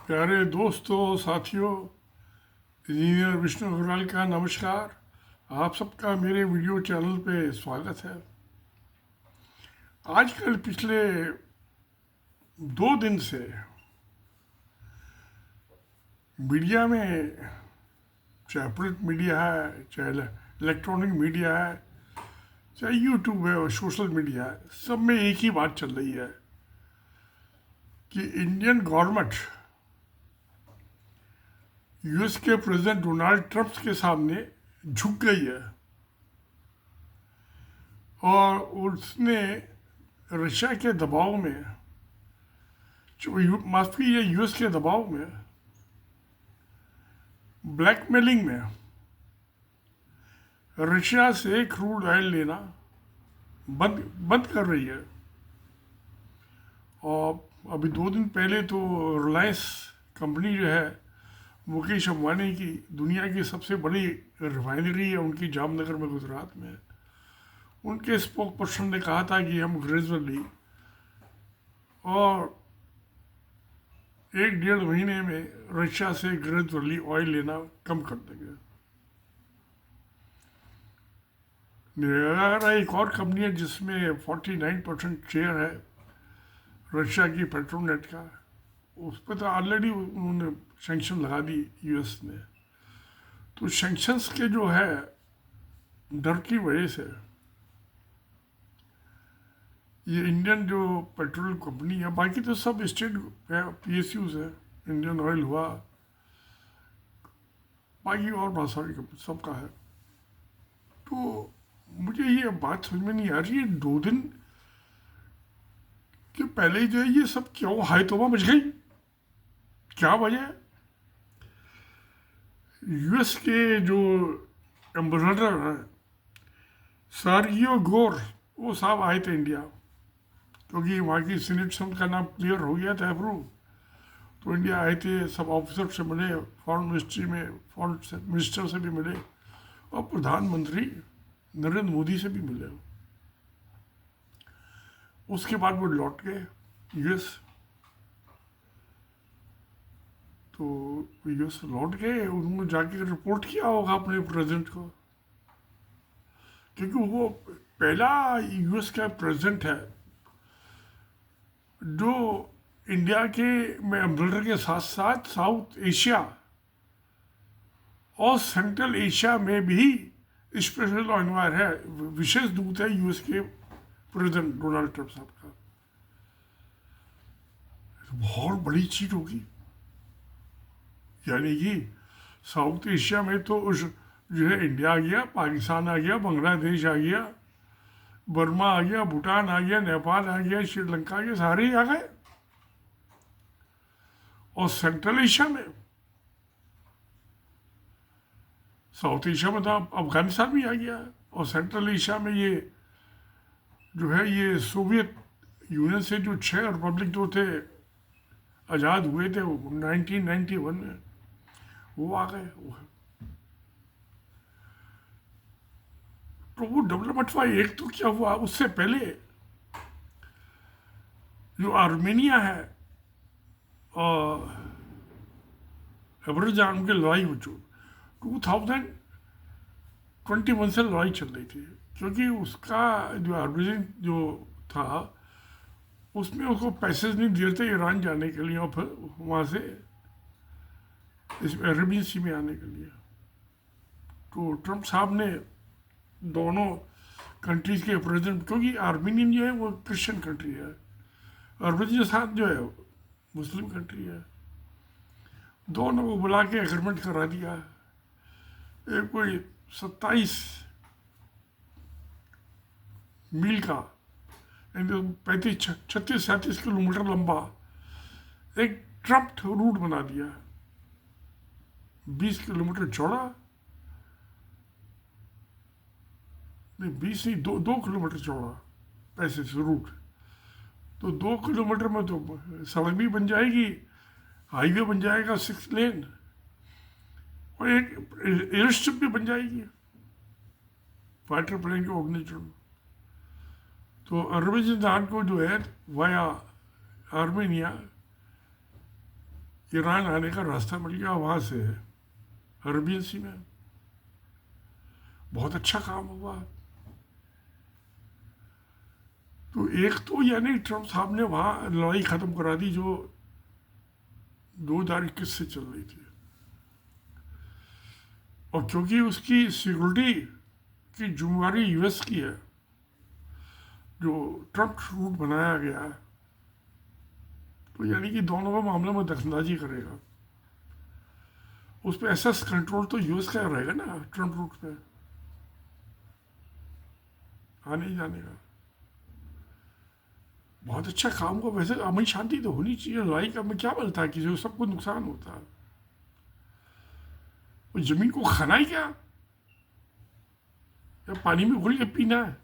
प्यारे दोस्तों, साथियों, इंजीनियर विष्णु अग्रवाल का नमस्कार। आप सबका मेरे वीडियो चैनल पे स्वागत है। आजकल पिछले 2 दिन से मीडिया में, चाहे प्रिंट मीडिया है, चाहे इलेक्ट्रॉनिक मीडिया है, चाहे यूट्यूब है और सोशल मीडिया है, सब में एक ही बात चल रही है कि इंडियन गवर्नमेंट यूएस के प्रेसिडेंट डोनाल्ड ट्रंप के सामने झुक गई है और उसने रशिया के दबाव में, माफ कीजिए, यूएस के दबाव में, ब्लैकमेलिंग में रशिया से क्रूड ऑयल लेना बंद बंद कर रही है। और अभी 2 दिन पहले तो रिलायंस कंपनी जो है, मुकेश अंबानी की, दुनिया की सबसे बड़ी रिफाइनरी है उनकी, जामनगर में, गुजरात में, उनके स्पोक पर्सन ने कहा था कि हम ग्रेजुअली और 1-1.5 महीने में रशिया से ग्रेजुअली ऑयल लेना कम कर देंगे। निरारा एक और कंपनी है जिसमें 49% शेयर है, रशिया की पेट्रोनेट का। उस पर तो ऑलरेडी उन्होंने सैंक्शन लगा दी यूएस ने। तो सैंक्शंस के जो है डर की वजह से ये इंडियन जो पेट्रोल कंपनी है, बाकी तो सब स्टेट पीएसयूज है, इंडियन ऑयल हुआ, बाकी और बहुत सारी कंपनी सबका है। तो मुझे ये बात समझ में नहीं आ रही है, 2 दिन के पहले जो है ये सब क्यों हाय तौबा मच गई, क्या वजह है? यूएस के जो एम्बेसडर हैं सर्गियो गोर, वो साहब आए थे इंडिया, क्योंकि वहाँ की सीनेट से उनका नाम क्लियर हो गया था, अप्रूव। तो इंडिया आए थे, सब ऑफिसर से मिले, फॉरेन मिनिस्ट्री में फॉरेन मिनिस्टर से भी मिले और प्रधानमंत्री नरेंद्र मोदी से भी मिले। उसके बाद वो लौट गए यूएस। तो यूएस लौट गए, उन्होंने जाके रिपोर्ट किया होगा अपने प्रेसिडेंट को, क्योंकि वो पहला यूएस का प्रेसिडेंट है जो इंडिया के में एम्बेसडर के साथ साथ साउथ एशिया और सेंट्रल एशिया में भी स्पेशल एनवायर है, विशेष दूत है यूएस के प्रेसिडेंट डोनाल्ड ट्रंप साहब का। बहुत बड़ी चीज होगी, यानी कि साउथ एशिया में तो उस जो है इंडिया आ गया, पाकिस्तान आ गया, बांग्लादेश आ गया, बर्मा आ गया, भूटान आ गया, नेपाल आ गया, श्रीलंका के सारे ही आ गए। और सेंट्रल एशिया में, साउथ एशिया में तो अफगानिस्तान भी आ गया, और सेंट्रल एशिया में ये जो है ये सोवियत यूनियन से जो 6 रिपब्लिक जो थे आज़ाद हुए थे वो 1991 में, वो आ गए। तो वो डेवलपमेंट हुआ। एक तो क्या हुआ, उससे पहले जो आर्मेनिया है और अजरबैजान की लड़ाई हो चुकी, 2021 से लड़ाई चल रही थी, क्योंकि उसका जो आर्मेनियन जो था उसमें उसको पैसेज नहीं दिए थे ईरान जाने के लिए और फिर वहाँ से इस अरेबियन सी में आने के लिए। तो ट्रंप साहब ने दोनों कंट्रीज के प्रेसिडेंट, क्योंकि आर्मेनियन जो है वो क्रिश्चियन कंट्री है, अरबेनियन के साथ जो है मुस्लिम कंट्री है, दोनों को बुला के एग्रीमेंट करा दिया। एक कोई 27 मील का, 36-37 किलोमीटर लंबा एक ट्रम्प्ड रूट बना दिया, 20 किलोमीटर चौड़ा, नहीं 20 नहीं, 2 किलोमीटर चौड़ा पैसे से रूट। तो 2 किलोमीटर में तो सड़क भी बन जाएगी, हाईवे बन जाएगा 6 लेन, और एक एयर स्ट्रिप भी बन जाएगी फाइटर प्लेन के उड़ने चढ़ने। तो अजरबैजान को जो है वाया आर्मेनिया ईरान आने का रास्ता मिल गया वहाँ से अरबियन सी में। बहुत अच्छा काम हुआ। तो एक तो यानी ट्रम्प साहब ने वहाँ लड़ाई ख़त्म करा दी जो 2021 से चल रही थी। और क्योंकि उसकी सिक्योरिटी की जिम्मेवारी यूएस की है, जो ट्रम्प रूट बनाया गया है, तो यानी कि दोनों के मामले में दखलंदाजी करेगा। उस पर एसएस कंट्रोल तो यूएस का रहेगा ना ट्रम्प रूट पे आने जाने का। बहुत अच्छा काम को वैसे अमन शांति तो होनी चाहिए। लड़ाई का में क्या मिलता है, किसी को सबको नुकसान होता है। और जमीन को खाना ही क्या, या पानी में घुल के पीना है,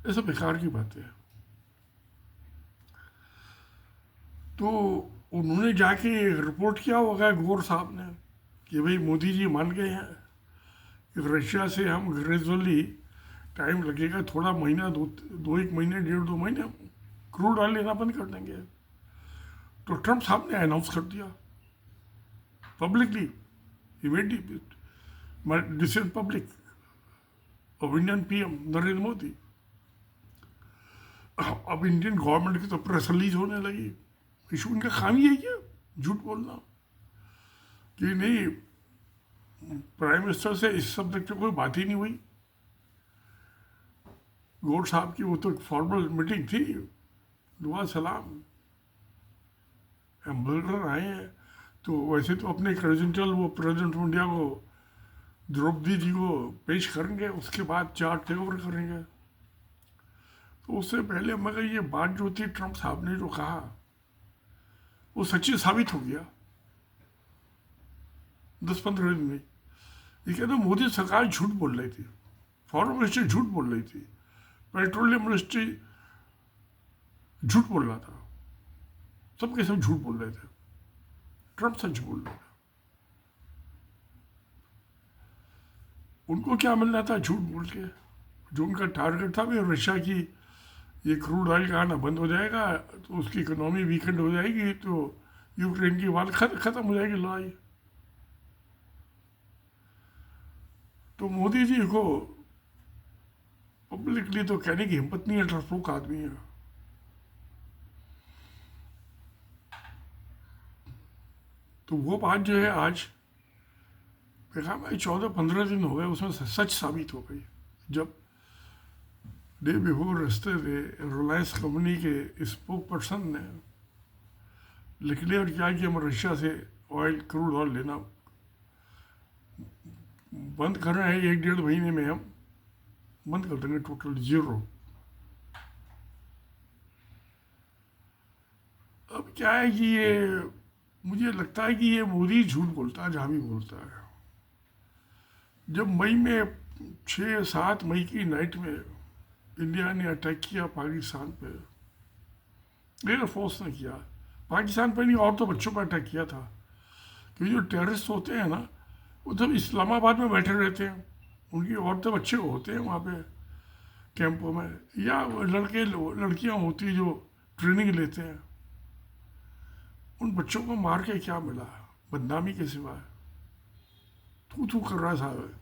ये सब बेकार की बातें हैं। तो उन्होंने जाके रिपोर्ट किया होगा गोर साहब ने कि भाई मोदी जी मान गए हैं कि रशिया से हम ग्रेजुअली, टाइम लगेगा थोड़ा, महीना दो एक महीने, 1.5-2 महीने क्रूड ऑयल लेना बंद कर देंगे। तो ट्रम्प साहब ने अनाउंस कर दिया publicly, immediately, decision public of Indian PM Narendra Modi. अब इंडियन गवर्नमेंट की तो प्रेस रिलीज होने लगी। इशू इनका काम ही है क्या, झूठ बोलना कि नहीं प्राइम मिनिस्टर से इस सब्जेक्ट पे कोई बात ही नहीं हुई। गौर साहब की वो तो एक फॉर्मल मीटिंग थी, दुआ सलाम, एम्बेसडर आए हैं तो वैसे तो अपने क्रेडेंशियल वो प्रेसिडेंट ऑफ इंडिया को, द्रौपदी जी को पेश करेंगे, उसके बाद चार्ज टेक ओवर करेंगे। तो उससे पहले मगर ये बात जो थी ट्रम्प साहब ने जो कहा वो सच्ची साबित हो गया 10-15 दिन में। ये कहते मोदी सरकार झूठ बोल रही थी, फॉरेन मिनिस्ट्री झूठ बोल रही थी, पेट्रोलियम मिनिस्ट्री झूठ बोल रहा था, सब के सब झूठ बोल रहे थे, ट्रम्प सच बोल रहा था। उनको क्या मिलना था झूठ बोल के? जो उनका टारगेट था भी रशिया की ये क्रूड ऑयल का आना बंद हो जाएगा तो उसकी इकोनॉमी वीकेंड हो जाएगी, तो यूक्रेन की बात खत्म हो जाएगी लड़ाई। तो मोदी जी को पब्लिकली तो कहने की हिम्मत नहीं है, डरपोक आदमी है। तो वो बात जो है आज देखा भाई 14-15 दिन हो गए, उसमें सच साबित हो गई। जब day before yesterday Reliance company के स्पोक पर्सन ने डिक्लेयर किया कि हम रशिया से ऑयल, क्रूड ऑयल लेना बंद कर रहे हैं, 1-1.5 महीने में हम बंद कर देंगे, टोटल जीरो। अब क्या है कि ये मुझे लगता है कि ये मोदी झूठ बोलता है जहाँ भी बोलता है। जब मई में 6-7 मई की नाइट में इंडिया ने अटैक किया पाकिस्तान पे, एयरफोर्स ने किया, पाकिस्तान पे नहीं और तो बच्चों पर अटैक किया था। क्योंकि जो टेररिस्ट होते हैं ना वो सब इस्लामाबाद में बैठे रहते हैं, उनकी औरतें बच्चे होते हैं वहाँ पे कैंपों में, या लड़कियाँ होती जो ट्रेनिंग लेते हैं। उन बच्चों को मार के क्या मिला, बदनामी के सिवा थू थू कर रहा साहब।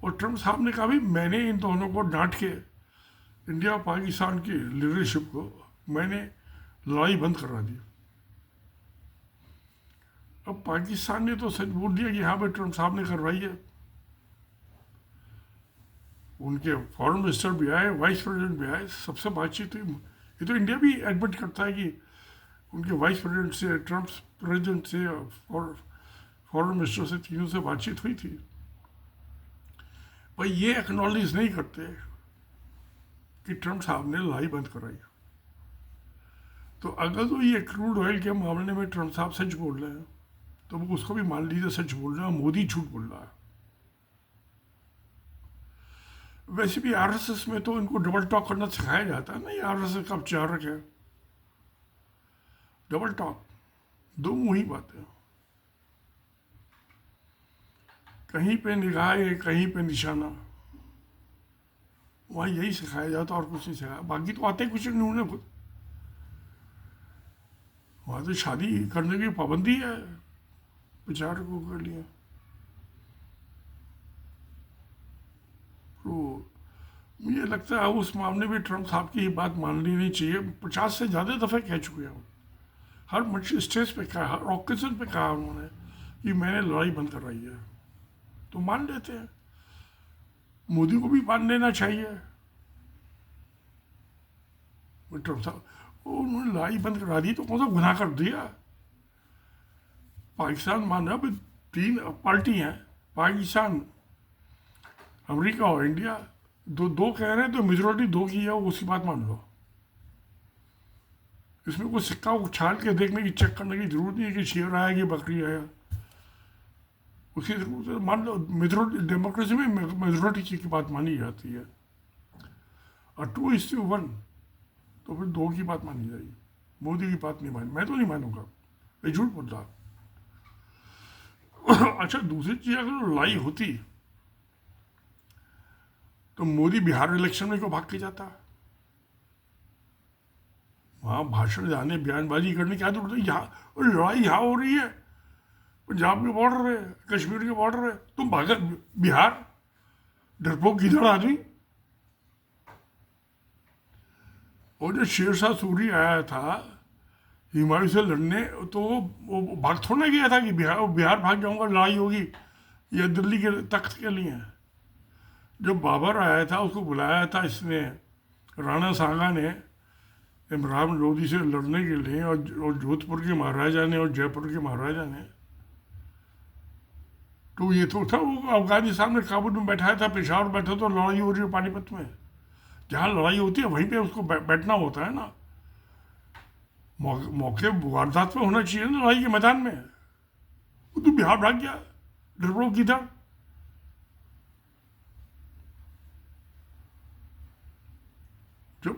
और ट्रम्प साहब ने कहा भी मैंने इन दोनों को डांट के इंडिया और पाकिस्तान की लीडरशिप को मैंने लड़ाई बंद करा दी। अब पाकिस्तान ने तो सच बोल दिया कि हाँ भाई ट्रम्प साहब ने करवाई है। उनके फॉरेन मिनिस्टर भी आए, वाइस प्रेसिडेंट भी आए, सबसे बातचीत हुई। ये तो इंडिया भी एडमिट करता है कि उनके वाइस प्रेसिडेंट से, ट्रम्प प्रेसिडेंट से और फॉरेन मिनिस्टर से, तीनों से बातचीत हुई थी। भाई ये एक्नॉलेज नहीं करते कि ट्रम्प साहब ने लड़ाई बंद कराई। तो अगर तो ये क्रूड ऑयल के मामले में ट्रम्प साहब सच बोल रहे हैं तो वो उसको भी मान लीजिए सच बोल रहे हैं, मोदी झूठ बोल रहा है। वैसे भी आरएसएस में तो इनको डबल टॉक करना सिखाया जाता है ना, ये आरएसएस का उपचारक है, डबल टॉक, दो मुंही बातें, कहीं पे निगाह है कहीं पे निशाना, वहाँ यही सिखाया जाता और कुछ नहीं सिखाया। बाकी तो आते कुछ नहीं उन्हें खुद। वहाँ तो शादी करने की पाबंदी है प्रचारकों के लिए। तो मुझे लगता है उस मामले में ट्रम्प साहब की बात माननी नहीं चाहिए। 50 से ज़्यादा दफ़े कह चुके हैं, हर मंच स्टेज पे कहा, हर ऑकेजन पे कहा उन्होंने कि मैंने लड़ाई बंद करवाई है। तो मान लेते हैं, मोदी को भी मान लेना चाहिए। ट्रम्प साहब उन्होंने लड़ाई बंद करा दी तो कौन सा गुनाह कर दिया। पाकिस्तान मान रहा, तीन पार्टी हैं, पाकिस्तान, अमेरिका और इंडिया। दो दो कह रहे हैं तो मेजोरिटी दो की है, उसकी बात मान लो। इसमें कोई सिक्का उछाल के देखने की, चेक करने की जरूरत नहीं है कि शेर आया कि बकरी आया। उसकी जरूरत मान लो, मेजोरिटी डेमोक्रेसी में मेजोरिटी की बात मानी जाती है। और 2:1 तो फिर दो की बात मानी जाएगी। मोदी की बात नहीं मानी, मैं तो नहीं मानूंगा, ये झूठ बोल रहा। अच्छा, दूसरी चीज, अगर लड़ाई होती तो मोदी बिहार इलेक्शन में क्यों भाग के जाता। वहां भाषण जाने, बयानबाजी करने की क्या जरूरत है। यहाँ लड़ाई यहाँ हो रही है, पंजाब के बॉर्डर है, कश्मीर के बॉर्डर है, तुम भाग बिहार, डरपोक किधर आदमी। और जो शेरशाह सूरी आया था हिमालय से लड़ने, तो वो भाग थोड़ा गया था कि बिहार भाग जाऊंगा, लड़ाई होगी, या दिल्ली के तख्त के लिए। जब बाबर आया था उसको बुलाया था इसने, राणा सांगा ने, इमरान लोधी से लड़ने के लिए, और जोधपुर के महाराजा ने और जयपुर के महाराजा ने। तो ये तो था, वो अफगानिस्तान में काबुल में बैठाया था, पेशावर बैठा तो लड़ाई हो रही है पानीपत में। जहाँ लड़ाई होती है वहीं पे उसको बैठना होता है ना। मौके वारदात में होना चाहिए ना लड़ाई के मैदान में। वो तो बिहार भाग गया, डरबो किधर। जो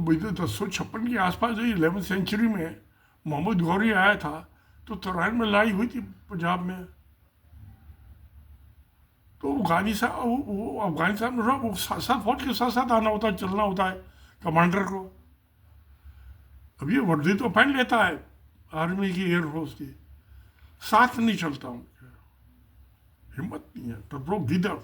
1056 के आसपास, जो 11वीं सेंचुरी में मोहम्मद गौरी आया था, तो तराइन में लड़ाई हुई थी पंजाब में। तो अफगानिस्तान में वो साथ साथ फौज के साथ साथ आना होता है, चलना होता है कमांडर को। अब ये वर्दी तो पहन लेता है आर्मी की, एयरफोर्स की, साथ नहीं चलता उनके, हिम्मत नहीं है। तो ब्रो गिदड़।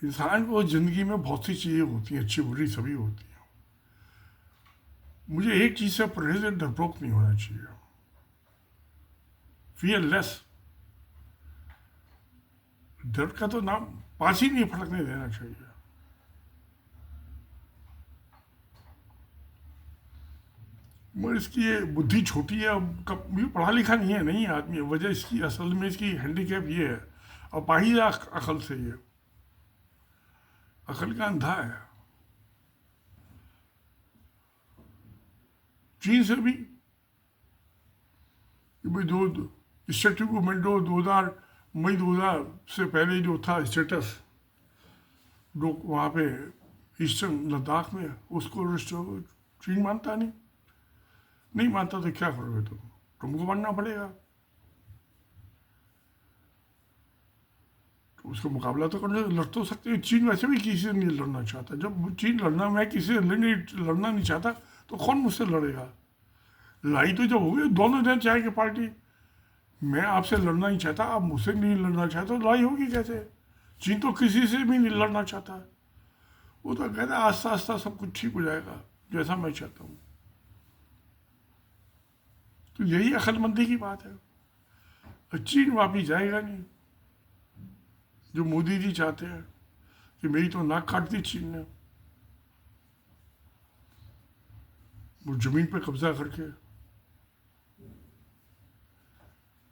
इंसान को जिंदगी में बहुत सी चीजें होती हैं, अच्छी बुरी सभी होती हैं। मुझे एक चीज से परहेज, डरपोक नहीं होना चाहिए, फियरलेस। डर का तो नाम पास ही नहीं फटकने देना चाहिए। मगर इसकी ये बुद्धि छोटी है, ये पढ़ा लिखा नहीं है आदमी। वजह इसकी असल में इसकी हैंडीकैप ये है, अपाहिज अकल से, ये अकल का अंधा है। चीन से भी भाई दो स्टेटस को मिनटो 2000 से पहले जो था स्टेटस लोग वहाँ पे ईस्टर्न लद्दाख में, उसको चीन मानता नहीं मानता तो क्या करोगे तुमको मानना पड़ेगा। तो उसका मुकाबला तो करने लड़ तो सकते हैं। चीन वैसे भी किसी से नहीं लड़ना चाहता। जब चीन लड़ना, मैं किसी से लड़ना नहीं चाहता तो कौन मुझसे लड़ेगा। लड़ाई तो जब हो गई, दोनों जन चाहेंगे पार्टी, मैं आपसे लड़ना नहीं चाहता, आप मुझसे नहीं लड़ना चाहते, तो लड़ाई होगी कैसे। चीन तो किसी से भी नहीं लड़ना चाहता, वो तो कहता है आस्ता आस्ता सब कुछ ठीक हो जाएगा जैसा मैं चाहता हूँ। तो यही अक्लमंदी की बात है। चीन वापिस जाएगा नहीं, जो मोदी जी चाहते हैं कि मेरी तो नाक काट दी चीन ने, वो जमीन पे कब्जा करके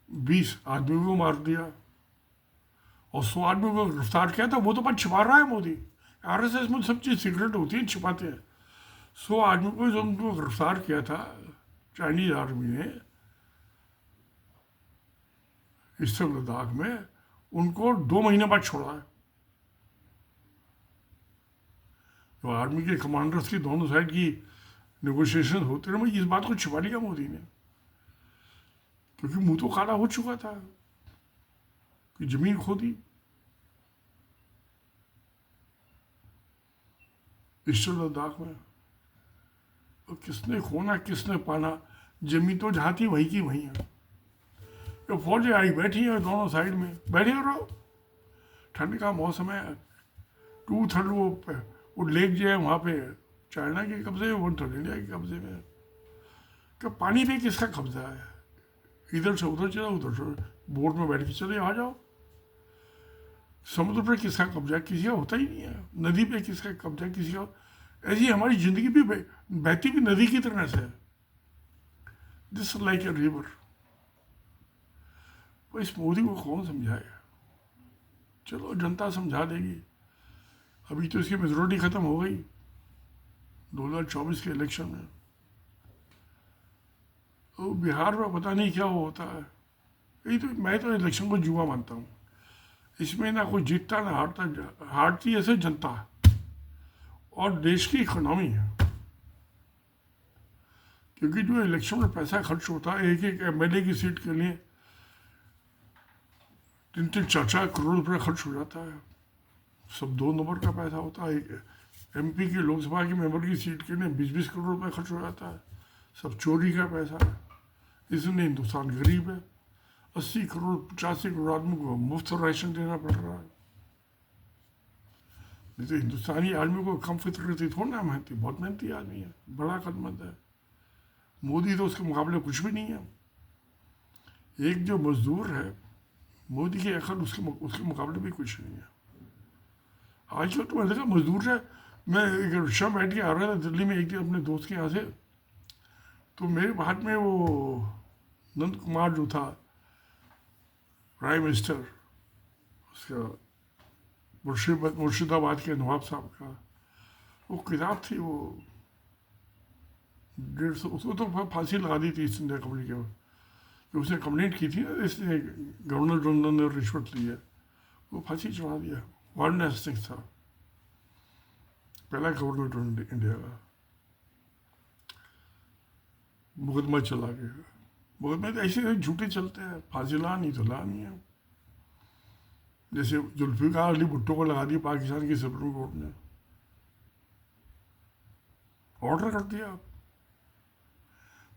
20 आदमियों को मार दिया और 100 आदमियों को गिरफ्तार किया था। वो तो बात छिपा रहा है मोदी। आरएसएस में सब चीज़ सीक्रेट होती है, छिपाते हैं। 100 आदमियों को जो उनको गिरफ्तार किया था चाइनीज आर्मी ने ईस्टर्न लद्दाख में, उनको 2 महीने बाद छोड़ा है। तो आर्मी के कमांडर्स की दोनों साइड की नेगोशिएशन होते रहे, इस बात को छिपा लिया मोदी ने, क्योंकि मुंह तो काला हो चुका था कि जमीन खो दी ईस्टर्न लद्दाख में। तो किसने खोना किसने पाना, जमी तो जहाँ थी वहीं की वहीं है। ये फौजें आई बैठी हैं दोनों साइड में, बैठे रहो। ठंड का मौसम है, 2/3 वो लेक जो है वहाँ पे चाइना के कब्जे में, 1/3 इंडिया के कब्जे में। कि पानी पे किसका कब्जा है, इधर से उधर चलो, उधर से बोट में बैठ के चले आ जाओ। समुद्र पर किसका कब्जा, किसी का होता ही नहीं है। नदी पे किसका कब्जा, किसी का। ऐसी हमारी जिंदगी भी बहती भी नदी की तरह से है, दिस लाइक ए रिवर। तो इस मोदी को कौन समझाएगा, चलो जनता समझा देगी। अभी तो इसकी मेजोरिटी खत्म हो गई 2024 के इलेक्शन में। तो बिहार में पता नहीं क्या होता है। यही तो, मैं तो इलेक्शन को जुआ मानता हूँ। इसमें ना कोई जीतता ना हारता, हारती है ऐसे जनता और देश की इकोनॉमी है। क्योंकि जो इलेक्शन में पैसा खर्च होता है, एक एक एमएलए की सीट के लिए 3-3, 4-4 करोड़ रुपये खर्च हो जाता है। सब 2 नंबर का पैसा होता है। एक एमपी की लोकसभा के मेंबर की सीट के लिए 20-20 करोड़ रुपये खर्च हो जाता है। सब चोरी का पैसा है। इसलिए हिंदुस्तान गरीब है। 80 करोड़ 85 करोड़ आदमी को मुफ्त राशन देना पड़ रहा है। नहीं तो हिंदुस्तानी आदमी को कम फितरती थोड़ा ना, मेहनती, बहुत मेहनती आदमी है, बड़ा कदमत है। मोदी तो उसके मुकाबले कुछ भी नहीं है। एक जो मजदूर है, मोदी की अकल उसके मुकाबले भी कुछ नहीं है। आजकल तो मैं देखा मजदूर है। मैं एक रिक्शा बैठ के आ रहा था दिल्ली में एक दिन अपने दोस्त के यहाँ से, तो मेरे हाथ में वो नंद कुमार जो था प्राइम मिनिस्टर, उसका मुर्शिदाबाद के नवाब साहब का वो किताब थी, वो 150, उसको तो फांसी लगा दी थी संजय कमल के, कि उसने कंप्लेंट की थी ना, इसने गवर्नर जनरल ने रिश्वत ली है, वो फांसी चढ़ा दिया। वार्न हेस्टिंग्स था पहला गवर्नर जनरल इंडिया का। मुकदमा चला गया। मुकदमे तो ऐसे झूठे चलते हैं, फांसी ला नहीं तो ला नहीं है। जैसे जुल्फिकार अली भुट्टो को लगा दिया पाकिस्तान की सुप्रीम कोर्ट ने, ऑर्डर कर दिया।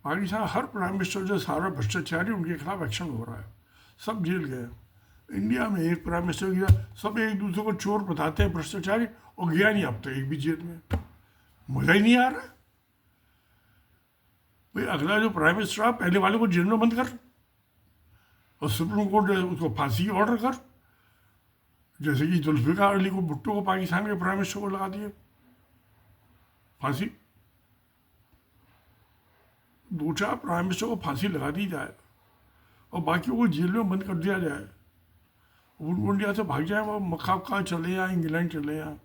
पाकिस्तान हर प्राइम मिनिस्टर जो सारा भ्रष्टाचारी, उनके खिलाफ एक्शन हो रहा है, सब जेल गए। इंडिया में एक प्राइम मिनिस्टर गया, सब एक दूसरे को चोर बताते हैं, भ्रष्टाचारी, और गया नहीं अब तक एक भी जेल में। मजा ही नहीं आ रहा। भाई अगला जो प्राइम मिनिस्टर है, पहले वाले को जेल में बंद कर, और सुप्रीम कोर्ट उसको फांसी की ऑर्डर कर। जैसे कि जुल्फिकार अली को, भुट्टो को, पाकिस्तान के प्राइम मिनिस्टर को लगा दिए फांसी। 2-4 प्राइम मिनिस्टर को फांसी लगा दी जाए और बाकी को जेल में बंद कर दिया जाए। वो इंडिया से भाग जाए, वो मक्का चले जाए, इंग्लैंड चले जाए,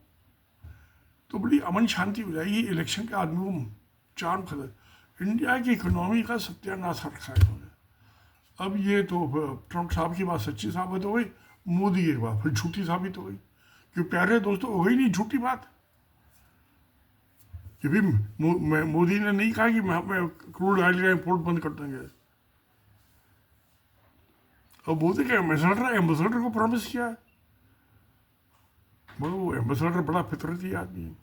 तो बड़ी अमन शांति हो जाएगी। इलेक्शन के आदमी को चार्म खत्म। इंडिया की इकोनॉमी का सत्यानाश रखा है इन्होंने। अब ये तो ट्रंप साहब की बात सच्ची साबित हो गई, मोदी की बात फिर झूठी साबित हो गई। क्यों प्यारे दोस्तों, हो गई नहीं झूठी बात। कि भी मोदी ने नहीं कहा कि मैं क्रूड ऑयल का इम्पोर्ट बंद कर देंगे। और बोलते क्या, एम्बेसडर को प्रॉमिस किया है। वो एम्बेसडर बड़ा फितरती आदमी है।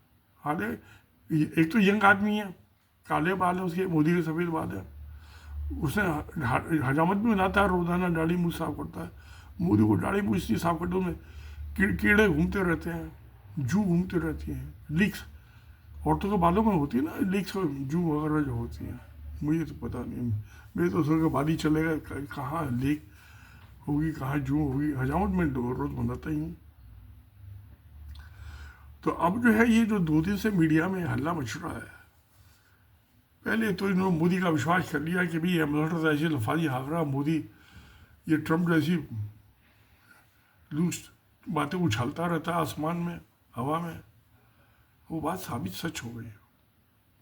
हाले एक तो यंग आदमी है, काले बाल है उसके, मोदी के सफ़ेद बाल है। उसने हजामत भी बनाता है, रोजाना दाढ़ी मूछ साफ करता है। मोदी को दाढ़ी मूछ नहीं साफ करते, में कीड़े घूमते रहते हैं, जू घूमते रहती हैं, लीक्स औरतों के बालों में होती है ना, लीक्स जू वगैरह जो होती हैं। मुझे तो पता नहीं, मेरे तो सोच के बाल ही चलेगा, कहाँ लीक होगी, कहाँ जू होगी। हजामत में रोज बनाता ही हूँ। तो अब जो है, ये जो 2 दिन से मीडिया में हल्ला मच रहा है, पहले तो इन्होंने मोदी का विश्वास कर लिया कि भाई एम्बेसडर ऐसी लफाजी हाँक रहा मोदी, ये ट्रम्प जैसी लूज बातें उछालता रहता है आसमान में, हवा में। वो बात साबित सच हो गई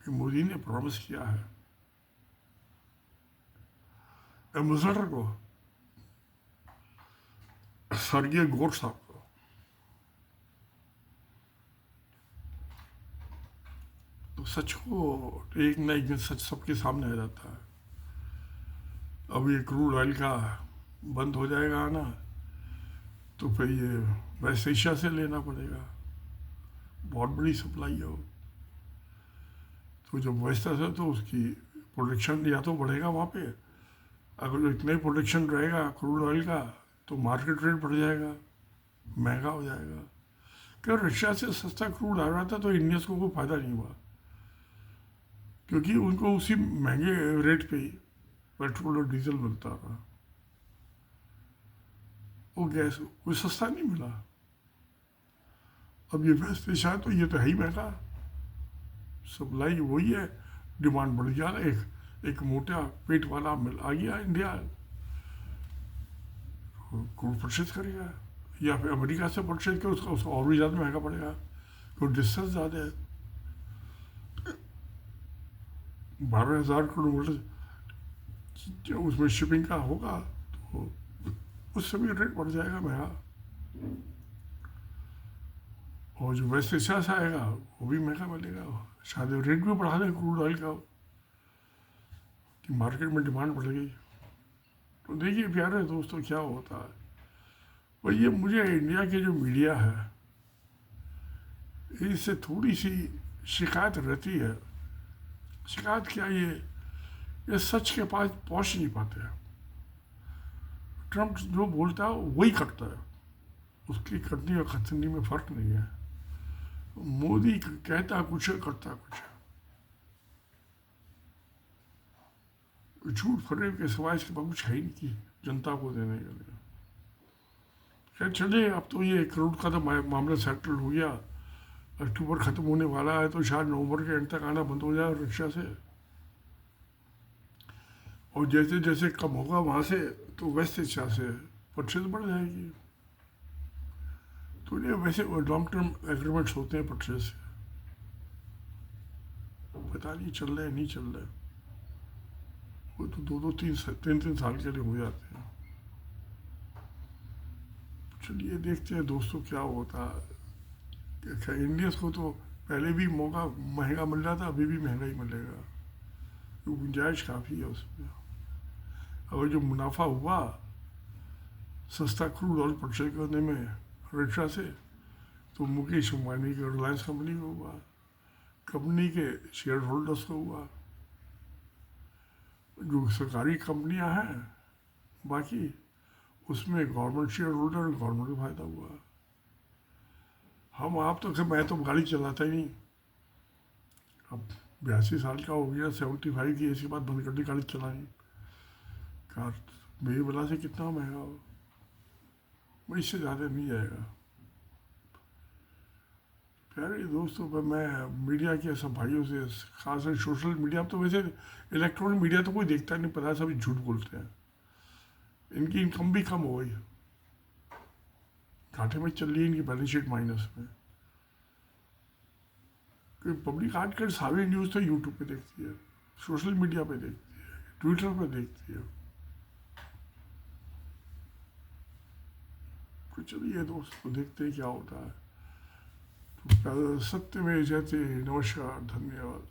कि मोदी ने प्रॉमिस किया है एम्बेसडर को, स्वर्गीय गोर साहब को। तो सच को एक न एक दिन सच सबके सामने आ जाता है। अब ये क्रूड ऑयल का बंद हो जाएगा आना, तो फिर ये वेस्ट एशिया से लेना पड़ेगा, बहुत बड़ी सप्लाई है वो। तो जब वैसा है तो उसकी प्रोडक्शन या तो बढ़ेगा वहाँ पे, अगर इतना ही प्रोडक्शन रहेगा क्रूड ऑयल का तो मार्केट रेट बढ़ जाएगा, महंगा हो जाएगा। क्यों रशिया से सस्ता क्रूड आ रहा था तो इंडियंस को कोई फायदा नहीं हुआ, क्योंकि उनको उसी महंगे रेट पे ही पेट्रोल और डीजल मिलता रहा, वो गैस कोई सस्ता नहीं मिला। अब ये वेस्ट एशिया तो ये तो है ही महंगा, सप्लाई वही है, डिमांड बढ़ गया, एक मोटा पेट वाला मिल आ गया इंडिया, क्रूड परचेज करेगा, या फिर अमेरिका से परचेज कर उसका और भी ज़्यादा महंगा पड़ेगा, क्योंकि डिस्टेंस ज़्यादा है। 12,000 किलोमीटर उसमें शिपिंग का होगा तो उससे भी रेट बढ़ जाएगा महंगा, और जो वेस्ट एशिया से आएगा वो भी महंगा मिलेगा। शायद रेट भी बढ़ा दें क्रूड ऑयल का कि मार्केट में डिमांड बढ़ गई। तो देखिए प्यारे दोस्तों क्या होता है। और ये मुझे इंडिया के जो मीडिया है इससे थोड़ी सी शिकायत रहती है। शिकायत क्या, ये सच के पास पहुंच नहीं पाते हैं। ट्रम्प जो बोलता है वही करता है, उसकी करनी और खतनी में फर्क नहीं है। मोदी कहता कुछ है करता कुछ है, झूठ फरेब के सिवाय इसके पास कुछ है ही नहीं जनता को देने के लिए। खैर चलिए, अब तो ये करोड़ का तो मामला सेटल हो गया, अक्टूबर खत्म होने वाला है तो शायद नवंबर के एंड तक आना बंद हो जाए रशिया से, और जैसे जैसे कम होगा वहाँ से तो वेस्ट एशिया से परचेज बढ़ जाएगी। तो ये वैसे लॉन्ग टर्म एग्रीमेंट्स होते हैं परचेज से, पता नहीं चल रहे नहीं चल रहे, वो तो दो तीन साल के लिए हो जाते हैं। चलिए देखते हैं दोस्तों क्या होता है। इंडियंस को तो पहले भी मौका महंगा मिल रहा था, अभी भी महंगा ही मिलेगा, तो गुंजाइश काफ़ी है उसमें। अगर जो मुनाफा हुआ सस्ता क्रूड ऑयल परचेज करने में रशिया से, तो मुकेश अंबानी के रिलायंस कंपनी को हुआ, कंपनी के शेयर होल्डर्स को हुआ, जो सरकारी कंपनियां हैं बाकी उसमें गवर्नमेंट शेयर होल्डर, गवर्नमेंट को फायदा हुआ। हम आप तो मैं तो गाड़ी चलाता ही नहीं, अब 82 साल का हो गया, 75 की ऐसी बात बंद कर दी गाड़ी चलानी। कार मेरी वजह से कितना महंगा हो, मैं इससे ज़्यादा नहीं जाएगा। प्यारे दोस्तों पर मैं मीडिया के सब भाइयों से, खासकर सोशल मीडिया, तो वैसे इलेक्ट्रॉनिक मीडिया तो कोई देखता नहीं, पता सभी झूठ बोलते हैं, इनकी इनकम भी कम हो गई, घाटे में चल रही है इनकी बैलेंस शीट माइनस में। क्योंकि पब्लिक आजकल सारी न्यूज़ तो यूट्यूब पे देखती है, सोशल मीडिया पे देखती है, ट्विटर पे देखती है। तो चलिए दोस्तों देखते हैं क्या होता है। तो सत्य में जयते। नमस्कार, धन्यवाद।